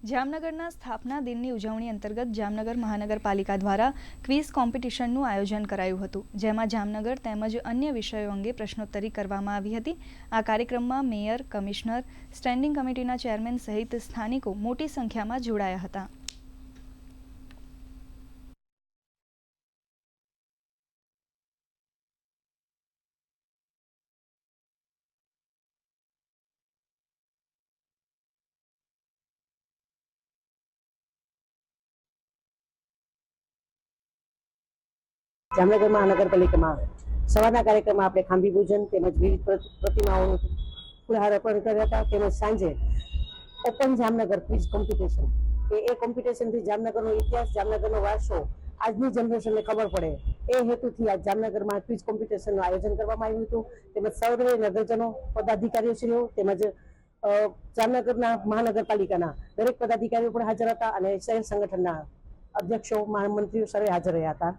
જામનગરના સ્થાપના દિનની ઉજવણી અંતર્ગત જામનગર મહાનગરપાલિકા દ્વારા ક્વિઝ કોમ્પિટિશનનું આયોજન કરાયું હતું, જેમાં જામનગર તેમજ અન્ય વિષયો અંગે પ્રશ્નોત્તરી કરવામાં આવી હતી। આ કાર્યક્રમમાં મેયર, કમિશનર, સ્ટેન્ડિંગ કમિટીના ચેરમેન સહિત સ્થાનિકો મોટી સંખ્યામાં જોડાયા હતા। જામનગર મહાનગરપાલિકામાં સવારના કાર્યક્રમમાં આપણે ખાંભી પૂજન તેમજ વિવિધ પ્રતિમાઓનું ફૂલહાર અર્પણ કર્યા હતા। તેમજ સાંજે ઓપન જામનગર ક્વિઝ કોમ્પિટિશન એ કોમ્પિટિશનથી જામનગરનો ઇતિહાસ, જામનગરનો વારસો આજની જનરેશનને ખબર પડે એ હેતુથી આજ જામનગરમાં ક્વિઝ કોમ્પિટિશનનું આયોજન કરવામાં આવ્યું હતું। તેમજ સર્વે નગરજનો, પદાધિકારીઓશ્રીઓ તેમજ જામનગરના મહાનગરપાલિકાના દરેક પદાધિકારીઓ પણ હાજર હતા અને શહેર સંગઠનના અધ્યક્ષો, મહામંત્રીઓ સર્વે હાજર રહ્યા હતા।